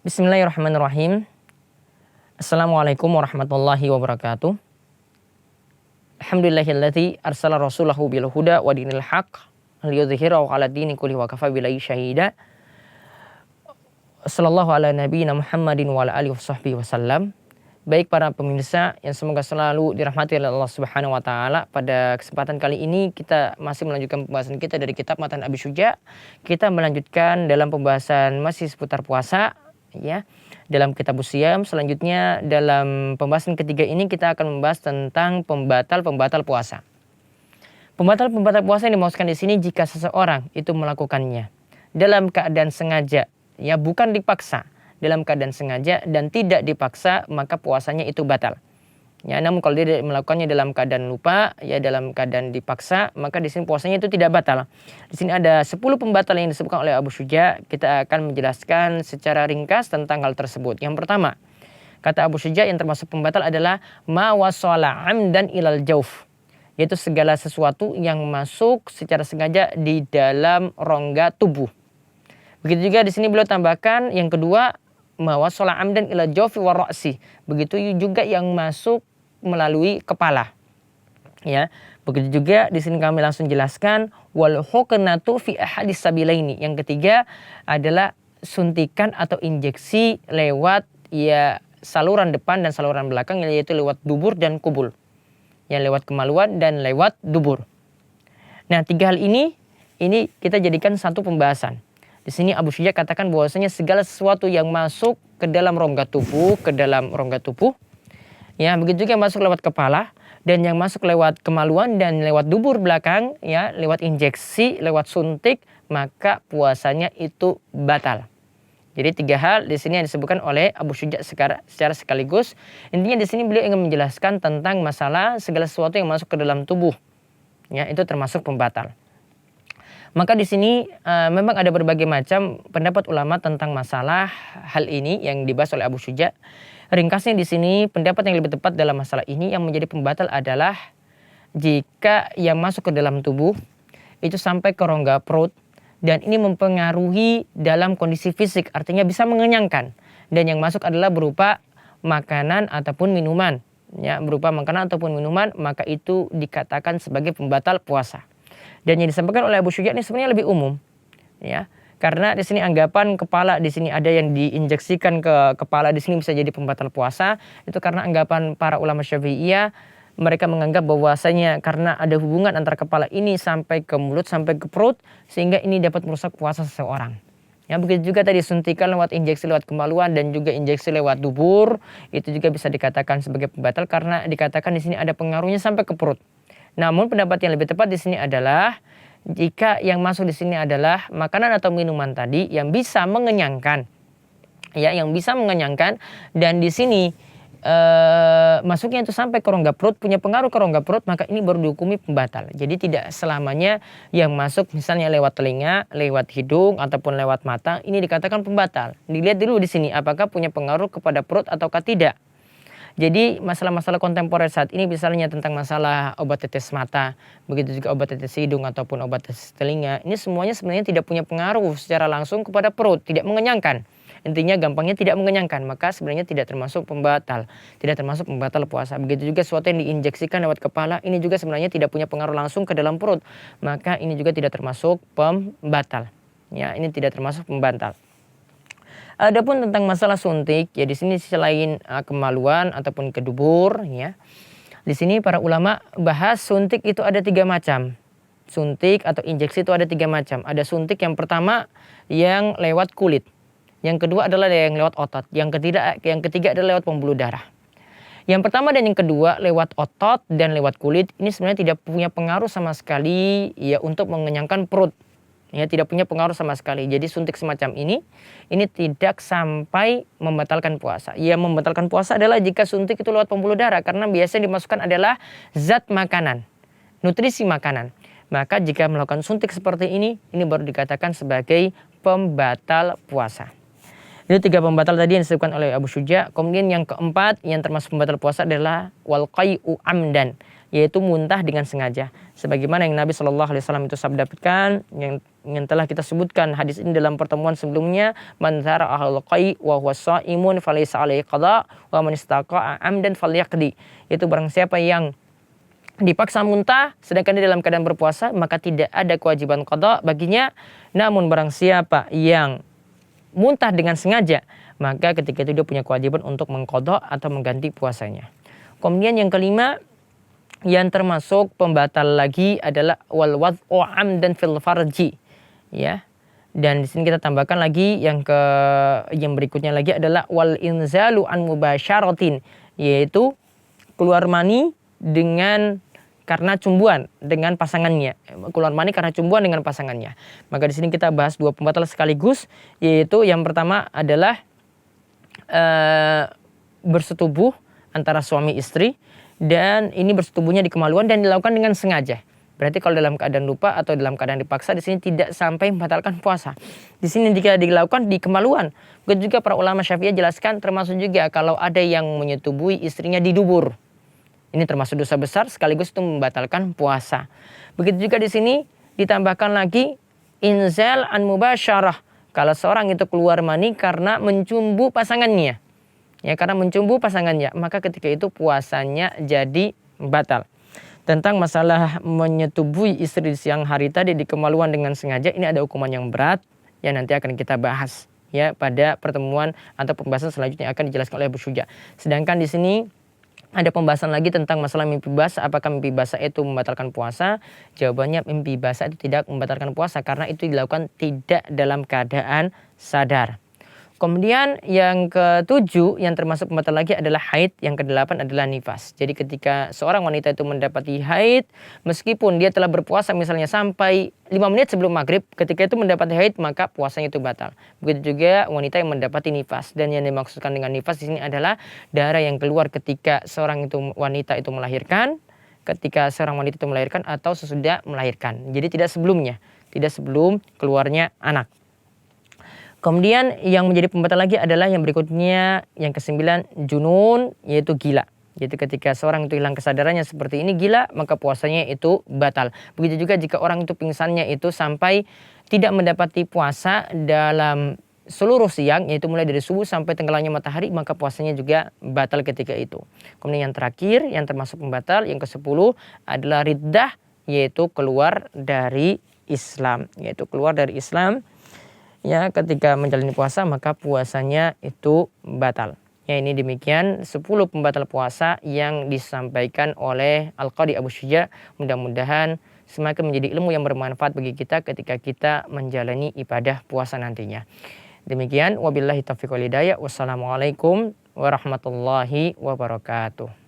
Bismillahirrahmanirrahim. Assalamualaikum warahmatullahi wabarakatuh. Alhamdulillahilladzi arsala rasulahu bil huda wa dinil haq liyudhhirahu 'ala dini kulli wa kafa billahi syahida. Sallallahu ala nabiyyina Muhammadin wa ala alihi washabbihi wasallam. Baik para pemirsa yang semoga selalu dirahmati oleh Allah Subhanahu wa taala, pada kesempatan kali ini kita masih melanjutkan pembahasan kita dari kitab Matan Abi Syuja. Kita melanjutkan dalam pembahasan masih seputar puasa ya. Dalam kitab Siyam, selanjutnya dalam pembahasan ketiga ini kita akan membahas tentang pembatal puasa. Pembatal puasa yang dimaksudkan di sini jika seseorang itu melakukannya dalam keadaan sengaja, ya bukan dipaksa, dalam keadaan sengaja dan tidak dipaksa, maka puasanya itu batal. Ya, namun kalau dia melakukannya dalam keadaan lupa, ya dalam keadaan dipaksa, maka di sini puasanya itu tidak batal. Di sini ada 10 pembatal yang disebutkan oleh Abu Syuja. Kita akan menjelaskan secara ringkas tentang hal tersebut. Yang pertama, kata Abu Syuja yang termasuk pembatal adalah ma wasala amdan ilal jauf, yaitu segala sesuatu yang masuk secara sengaja di dalam rongga tubuh. Begitu juga di sini beliau tambahkan yang kedua, ma wasala amdan ilal jaufi wa ra'si, begitu juga yang masuk melalui kepala. Ya, begitu juga di sini kami langsung jelaskan wal huknatu fi ahadis sabilaini. Yang ketiga adalah suntikan atau injeksi lewat ya saluran depan dan saluran belakang, yaitu lewat dubur dan kubul. Ya, lewat kemaluan dan lewat dubur. Nah, tiga hal ini kita jadikan satu pembahasan. Di sini Abu Syuja katakan bahwasanya segala sesuatu yang masuk ke dalam rongga tubuh, ya begitu juga yang masuk lewat kepala dan yang masuk lewat kemaluan dan lewat dubur belakang, ya lewat injeksi, lewat suntik, maka puasanya itu batal. Jadi tiga hal di sini yang disebutkan oleh Abu Syuja secara sekaligus. Intinya di sini beliau ingin menjelaskan tentang masalah segala sesuatu yang masuk ke dalam tubuh, ya itu termasuk pembatal. Maka di sini memang ada berbagai macam pendapat ulama tentang masalah hal ini yang dibahas oleh Abu Syuja. Ringkasnya di sini pendapat yang lebih tepat dalam masalah ini yang menjadi pembatal adalah jika yang masuk ke dalam tubuh itu sampai ke rongga perut dan ini mempengaruhi dalam kondisi fisik, artinya bisa mengenyangkan, dan yang masuk adalah berupa makanan ataupun minuman, ya berupa makanan ataupun minuman, maka itu dikatakan sebagai pembatal puasa. Dan yang disampaikan oleh Abu Syuja ini sebenarnya lebih umum, ya. Karena di sini anggapan kepala, di sini ada yang diinjeksikan ke kepala, di sini bisa jadi pembatal puasa. Itu karena anggapan para ulama Syafi'iyah, mereka menganggap bahwasanya karena ada hubungan antara kepala ini sampai ke mulut, sampai ke perut, sehingga ini dapat merusak puasa seseorang. Ya, begitu juga tadi suntikan lewat injeksi lewat kemaluan dan juga injeksi lewat dubur, itu juga bisa dikatakan sebagai pembatal karena dikatakan di sini ada pengaruhnya sampai ke perut. Namun pendapat yang lebih tepat di sini adalah jika yang masuk di sini adalah makanan atau minuman tadi yang bisa mengenyangkan, ya yang bisa mengenyangkan, dan di sini masuknya itu sampai ke rongga perut, punya pengaruh ke rongga perut, maka ini baru dihukumi pembatal. Jadi tidak selamanya yang masuk misalnya lewat telinga, lewat hidung ataupun lewat mata ini dikatakan pembatal. Dilihat dulu di sini apakah punya pengaruh kepada perut ataukah tidak. Jadi masalah-masalah kontemporer saat ini misalnya tentang masalah obat tetes mata, begitu juga obat tetes hidung ataupun obat tetes telinga, ini semuanya sebenarnya tidak punya pengaruh secara langsung kepada perut, tidak mengenyangkan. Intinya gampangnya tidak mengenyangkan, maka sebenarnya tidak termasuk pembatal, tidak termasuk pembatal puasa. Begitu juga sesuatu yang diinjeksikan lewat kepala, ini juga sebenarnya tidak punya pengaruh langsung ke dalam perut, maka ini juga tidak termasuk pembatal. Ya, ini tidak termasuk pembatal. Adapun tentang masalah suntik, ya di sini selain kemaluan ataupun ke dubur, ya. Di sini para ulama bahas suntik itu ada 3 macam. Suntik atau injeksi itu ada 3 macam. Ada suntik yang pertama yang lewat kulit. Yang kedua adalah yang lewat otot. Yang ketiga adalah lewat pembuluh darah. Yang pertama dan yang kedua lewat otot dan lewat kulit ini sebenarnya tidak punya pengaruh sama sekali ya untuk mengenyangkan perut. Ya, tidak punya pengaruh sama sekali. Jadi suntik semacam ini tidak sampai membatalkan puasa. Ya, membatalkan puasa adalah jika suntik itu lewat pembuluh darah, karena biasanya dimasukkan adalah zat makanan, nutrisi makanan. Maka jika melakukan suntik seperti ini baru dikatakan sebagai pembatal puasa. Itu 3 pembatal tadi yang disebutkan oleh Abu Syuja. Kemudian yang keempat yang termasuk pembatal puasa adalah wal qai'u amdan, yaitu muntah dengan sengaja. Sebagaimana yang Nabi Shallallahu Alaihi Wasallam itu sabdakan, yang telah kita sebutkan hadis ini dalam pertemuan sebelumnya, man zara'ahul qai wa huwa sha'imun falaysa alaihi qada wa man istaqa'a amdan falyaqdi. Itu barang siapa yang dipaksa muntah sedangkan dia dalam keadaan berpuasa, maka tidak ada kewajiban qada baginya. Namun barang siapa yang muntah dengan sengaja, maka ketika itu dia punya kewajiban untuk mengqada atau mengganti puasanya. Kemudian yang kelima yang termasuk pembatal lagi adalah wal wad'u amdan fil farji, ya. Dan di sini kita tambahkan lagi yang berikutnya lagi adalah wal inzalu an mubasyaratin, yaitu keluar mani karena cumbuan dengan pasangannya. Keluar mani karena cumbuan dengan pasangannya. Maka di sini kita bahas dua pembatal sekaligus, yaitu yang pertama adalah bersetubuh antara suami istri, dan ini bersetubuhnya di kemaluan dan dilakukan dengan sengaja. Berarti kalau dalam keadaan lupa atau dalam keadaan dipaksa, di sini tidak sampai membatalkan puasa. Di sini jika dilakukan di kemaluan. Begitu juga para ulama Syafi'iyah jelaskan, termasuk juga kalau ada yang menyetubui istrinya di dubur. Ini termasuk dosa besar sekaligus itu membatalkan puasa. Begitu juga di sini ditambahkan lagi inzal an mubasyarah. Kalau seorang itu keluar mani karena mencumbu pasangannya. Ya, karena mencumbu pasangannya, maka ketika itu puasanya jadi batal. Tentang masalah menyetubui istri di siang hari tadi di kemaluan dengan sengaja, ini ada hukuman yang berat yang nanti akan kita bahas ya pada pertemuan atau pembahasan selanjutnya akan dijelaskan oleh Abu Syuja. Sedangkan di sini ada pembahasan lagi tentang masalah mimpi basah. Apakah mimpi basah itu membatalkan puasa? Jawabannya mimpi basah itu tidak membatalkan puasa karena itu dilakukan tidak dalam keadaan sadar. Kemudian yang ketujuh yang termasuk pembatal lagi adalah haid. Yang kedelapan adalah nifas. Jadi ketika seorang wanita itu mendapati haid, meskipun dia telah berpuasa misalnya sampai 5 menit sebelum maghrib, ketika itu mendapati haid maka puasanya itu batal. Begitu juga wanita yang mendapati nifas. Dan yang dimaksudkan dengan nifas di sini adalah darah yang keluar ketika seorang itu wanita itu melahirkan, ketika seorang wanita itu melahirkan atau sesudah melahirkan. Jadi tidak sebelumnya, tidak sebelum keluarnya anak. Kemudian yang menjadi pembatal lagi adalah yang berikutnya, yang kesembilan junun, yaitu gila. Jadi ketika seorang itu hilang kesadarannya seperti ini, gila, maka puasanya itu batal. Begitu juga jika orang itu pingsannya itu sampai tidak mendapati puasa dalam seluruh siang, yaitu mulai dari subuh sampai tenggelamnya matahari, maka puasanya juga batal ketika itu. Kemudian yang terakhir yang termasuk pembatal, yang ke-10 adalah riddah, yaitu keluar dari Islam. Ya, ketika menjalani puasa maka puasanya itu batal. Ya, ini demikian 10 pembatal puasa yang disampaikan oleh Al-Qadhi Abu Syuja. Mudah-mudahan semakin menjadi ilmu yang bermanfaat bagi kita ketika kita menjalani ibadah puasa nantinya. Demikian, wabillahi taufiq wal hidayah. Wassalamualaikum warahmatullahi wabarakatuh.